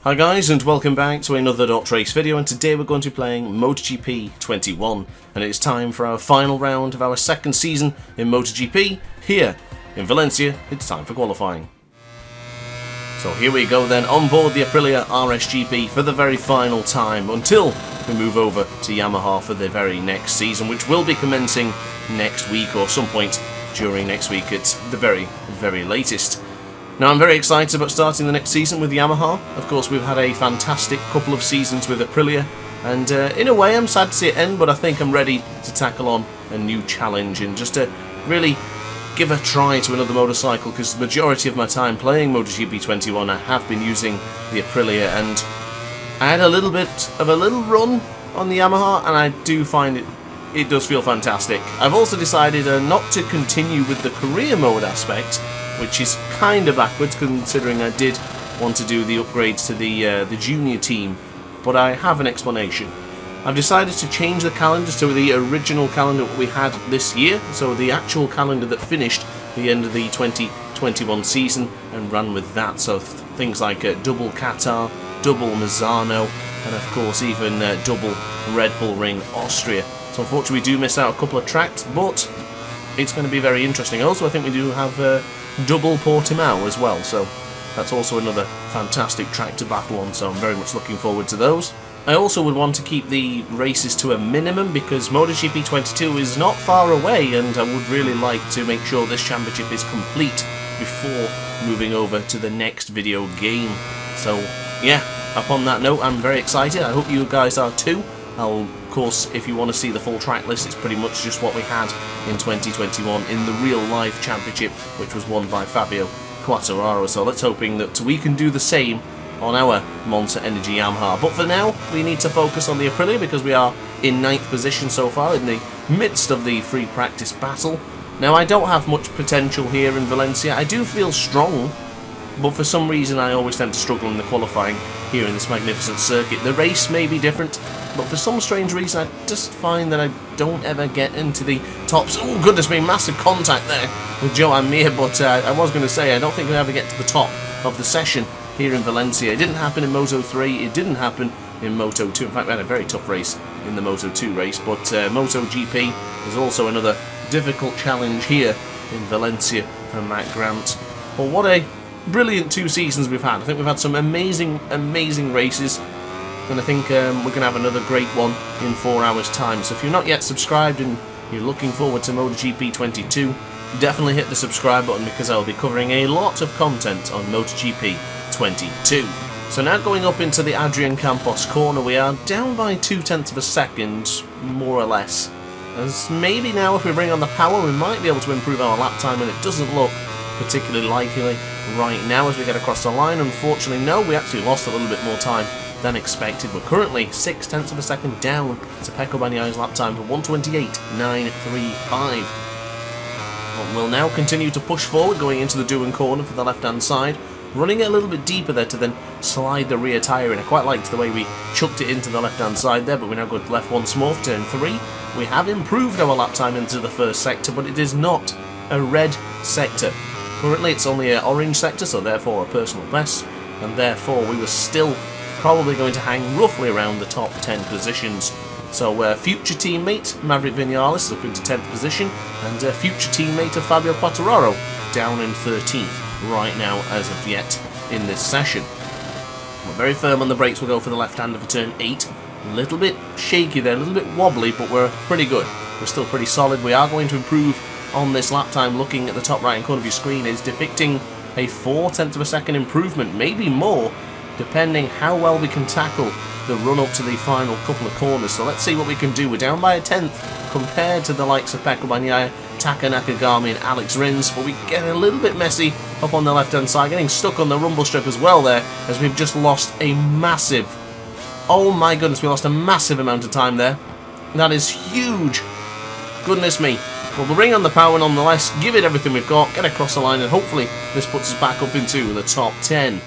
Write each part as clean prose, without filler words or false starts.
Hi guys, and welcome back to another DrAce video, and today we're going to be playing MotoGP 21, and it's time for our final round of our second season in MotoGP. Here in Valencia, it's time for qualifying. So here we go then, on board the Aprilia RSGP for the very final time, until we move over to Yamaha for the very next season, which will be commencing next week, or some point during next week at the very latest. Now, I'm very excited about starting the next season with Yamaha. Of course, we've had a fantastic couple of seasons with Aprilia, and in a way I'm sad to see it end, but I think I'm ready to tackle on a new challenge and just to really give a try to another motorcycle, because the majority of my time playing MotoGP 21 I have been using the Aprilia, and I had a little bit of a little run on the Yamaha, and I do find it does feel fantastic. I've also decided not to continue with the career mode aspect, which is kind of backwards considering I did want to do the upgrades to the junior team, but I have an explanation. I've decided to change the calendar to the original calendar we had this year, so the actual calendar that finished the end of the 2021 season, and ran with that, so things like double Qatar, double Misano, and of course even double Red Bull Ring Austria. So unfortunately we do miss out a couple of tracks, but it's going to be very interesting. Also, I think we do have double Portimao as well, so that's also another fantastic track to battle on, so I'm very much looking forward to those. I also would want to keep the races to a minimum, because MotoGP 22 is not far away, and I would really like to make sure this championship is complete before moving over to the next video game. So yeah, upon that note, I'm very excited. I hope you guys are too. Of course, if you want to see the full track list, it's pretty much just what we had in 2021 in the real life championship, which was won by Fabio Quartararo. So let's hoping that we can do the same on our Monster Energy Yamaha. But for now, we need to focus on the Aprilia, because we are in 9th position so far in the midst of the free practice battle. Now, I don't have much potential here in Valencia. I do feel strong, but for some reason I always tend to struggle in the qualifying here in this magnificent circuit. The race may be different, but for some strange reason I just find that I don't ever get into the tops. Oh goodness me, massive contact there with Joan Mir, but I was going to say I don't think we'll ever get to the top of the session here in Valencia. It didn't happen in Moto 3, it didn't happen in Moto 2. In fact, we had a very tough race in the Moto 2 race, but MotoGP is also another difficult challenge here in Valencia for Matt Grant. Well, what a brilliant 2 seasons we've had. I think we've had some amazing races, and I think we're going to have another great one in 4 hours time. So if you're not yet subscribed and you're looking forward to MotoGP 22, definitely hit the subscribe button, because I'll be covering a lot of content on MotoGP 22. So now going up into the Adrian Campos corner, we are down by 0.2 of a second, more or less. As maybe now if we bring on the power, we might be able to improve our lap time, and it doesn't look particularly likely right now as we get across the line. Unfortunately, no, we actually lost a little bit more time than expected. We're currently 0.6 of a second down to Pecco Bagnaio's lap time for 1:28.935. We'll now continue to push forward, going into the Doohan corner for the left-hand side, running it a little bit deeper there to then slide the rear tyre in. I quite liked the way we chucked it into the left-hand side there, but we now go to left once more for turn 3. We have improved our lap time into the first sector, but it is not a red sector. Currently it's only an orange sector, so therefore a personal best, and therefore we were still probably going to hang roughly around the top 10 positions. So future teammate Maverick Vinales is up into 10th position, and future teammate of Fabio Quartararo down in 13th right now as of yet in this session. We're very firm on the brakes. We'll go for the left-hander for turn 8. A little bit shaky there, a little bit wobbly, but we're pretty good. We're still pretty solid. We are going to improve on this lap time. Looking at the top right-hand corner of your screen is depicting a 0.4 of a second improvement, maybe more, depending how well we can tackle the run-up to the final couple of corners. So let's see what we can do. We're down by 1/10 compared to the likes of Pecco Bagnaia, Taka Nakagami and Alex Rins, but we get a little bit messy up on the left-hand side, getting stuck on the rumble strip as well there, as we've just lost a massive, oh my goodness, we lost a massive amount of time there. That is huge. Goodness me. Well, we'll bring on the power nonetheless, give it everything we've got, get across the line, and hopefully this puts us back up into the top 10.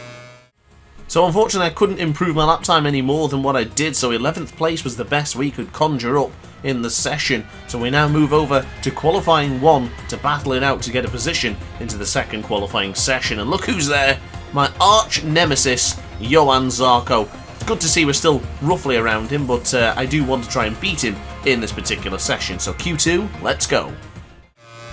So unfortunately I couldn't improve my lap time any more than what I did, so 11th place was the best we could conjure up in the session. So we now move over to qualifying 1 to battle it out to get a position into the second qualifying session. And look who's there, my arch nemesis Johann Zarco. It's good to see we're still roughly around him, but I do want to try and beat him in this particular session. So Q2, let's go.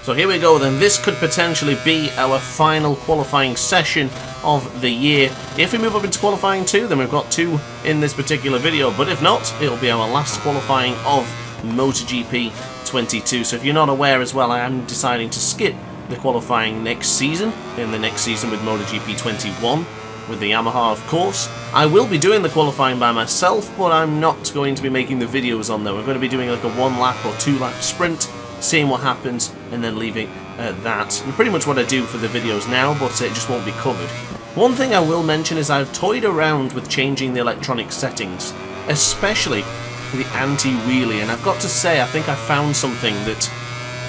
So here we go then, this could potentially be our final qualifying session of the year. If we move up into qualifying 2, then we've got 2 in this particular video, but if not, it'll be our last qualifying of MotoGP 22. So if you're not aware as well, I am deciding to skip the qualifying next season, in the next season with MotoGP 21, with the Yamaha of course. I will be doing the qualifying by myself, but I'm not going to be making the videos on there. We're going to be doing like a 1 lap or 2 lap sprint, seeing what happens, and then leaving that. And pretty much what I do for the videos now, but it just won't be covered. One thing I will mention is I've toyed around with changing the electronic settings, especially the anti-wheelie, and I've got to say I think I found something that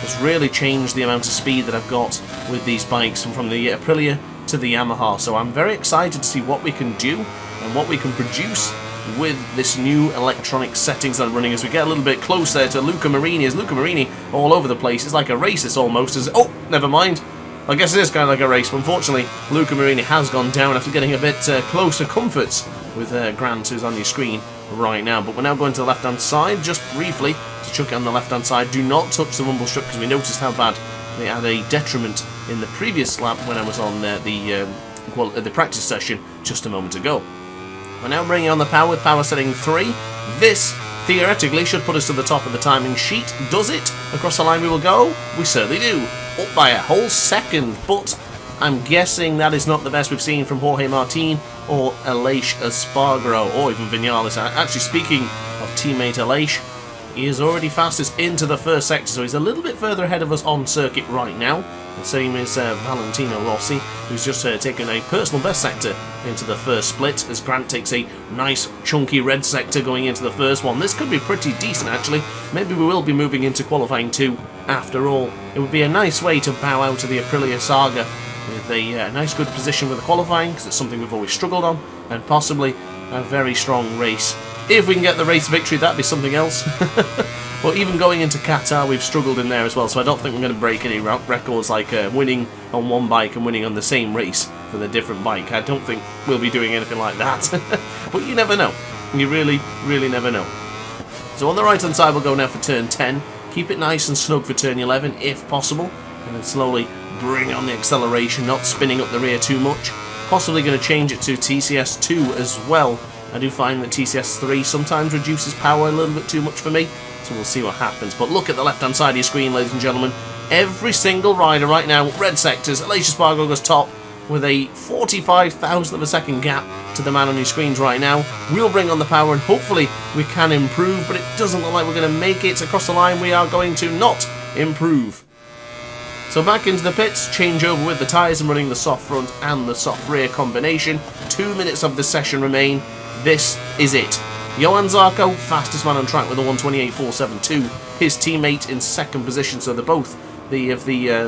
has really changed the amount of speed that I've got with these bikes, from the Aprilia to the Yamaha. So I'm very excited to see what we can do and what we can produce with this new electronic settings that I'm running as we get a little bit closer to Luca Marini. As Luca Marini all over the place, it's like a race, it's almost as, oh, never mind. I guess it is kind of like a race, but unfortunately Luca Marini has gone down after getting a bit closer comforts with Grant, who's on your screen right now. But we're now going to the left hand side, just briefly to chuck it on the left hand side. Do not touch the rumble strip, because we noticed how bad they had a detriment in the previous lap when I was on the practice session just a moment ago. We're now bringing on the power with power setting 3. This theoretically should put us to the top of the timing sheet. Does it? Across the line we will go? We certainly do. Up by a whole second, but I'm guessing that is not the best we've seen from Jorge Martin or Aleix Espargaro, or even Vinales. Actually, speaking of teammate Aleix, he is already fastest into the first sector, so he's a little bit further ahead of us on circuit right now. The same as Valentino Rossi, who's just taken a personal best sector into the first split, as Grant takes a nice chunky red sector going into the first one. This could be pretty decent actually. Maybe we will be moving into qualifying 2 after all. It would be a nice way to bow out of the Aprilia saga with a nice good position with the qualifying, because it's something we've always struggled on, and possibly a very strong race. If we can get the race victory, that'd be something else. But even going into Qatar, we've struggled in there as well, so I don't think we're going to break any records like winning on one bike and winning on the same race for the different bike. I don't think we'll be doing anything like that. But you never know. You really, really never know. So on the right hand side we'll go now for turn 10. Keep it nice and snug for turn 11 if possible, and then slowly bring on the acceleration, not spinning up the rear too much. Possibly going to change it to TCS 2 as well. I do find that TCS 3 sometimes reduces power a little bit too much for me, so we'll see what happens. But look at the left hand side of your screen, ladies and gentlemen. Every single rider right now, red sectors. Aleix Espargaro goes top with a 45,000th of a second gap to the man on your screens right now. We'll bring on the power and hopefully we can improve, but it doesn't look like we're going to make it across the line. We are going to not improve. So back into the pits, change over with the tyres and running the soft front and the soft rear combination. 2 minutes of the session remain. This is it. Johann Zarco, fastest man on track with a 128.472. His teammate in second position, so they're both the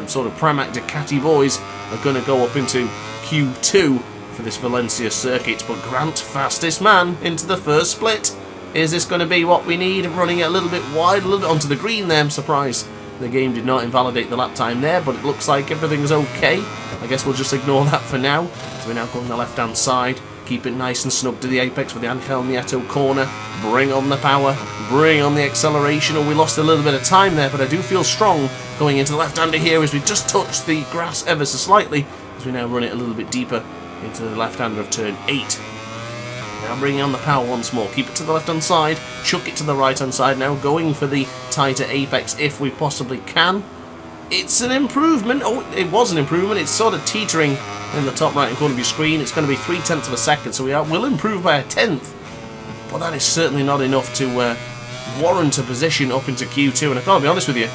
sort of Pramac Ducati boys are going to go up into Q2 for this Valencia circuit. But Grant, fastest man into the first split. Is this going to be what we need? Running it a little bit wide, a little bit onto the green there. I'm surprised the game did not invalidate the lap time there, but it looks like everything's okay. I guess we'll just ignore that for now. So we're now going the left hand side. Keep it nice and snug to the apex with the Angel Nieto corner. Bring on the power, bring on the acceleration. Oh, we lost a little bit of time there, but I do feel strong going into the left-hander here as we just touched the grass ever so slightly, as we now run it a little bit deeper into the left-hander of turn 8. Now bringing on the power once more. Keep it to the left-hand side, chuck it to the right-hand side. Now going for the tighter apex if we possibly can. It's an improvement. Oh, it was an improvement. It's sort of teetering in the top right-hand corner of your screen. It's going to be 0.3 of a second, so we'll improve by a 1/10. But that is certainly not enough to warrant a position up into Q2. And I've got to be honest with you,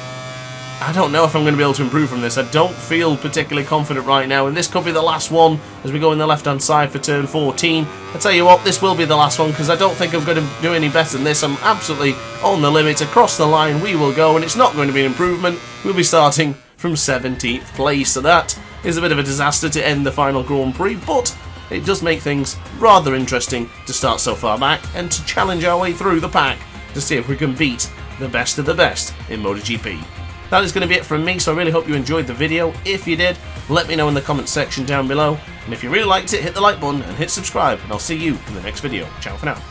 I don't know if I'm going to be able to improve from this. I don't feel particularly confident right now, and this could be the last one as we go in the left-hand side for turn 14. I tell you what, this will be the last one, because I don't think I'm going to do any better than this. I'm absolutely on the limit. Across the line we will go, and it's not going to be an improvement. We'll be starting from 17th place, so that is a bit of a disaster to end the final Grand Prix, but it does make things rather interesting to start so far back and to challenge our way through the pack to see if we can beat the best of the best in MotoGP. that is going to be it from me, so I really hope you enjoyed the video. If you did, let me know in the comments section down below. And if you really liked it, hit the like button and hit subscribe, and I'll see you in the next video. Ciao for now.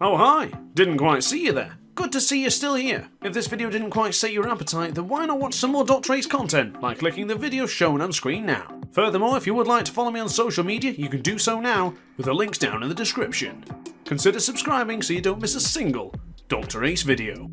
Oh hi! Didn't quite see you there. Good to see you're still here. If this video didn't quite sate your appetite, then why not watch some more DrAce content by clicking the video shown on screen now. Furthermore, if you would like to follow me on social media, you can do so now, with the links down in the description. Consider subscribing so you don't miss a single DrAce video.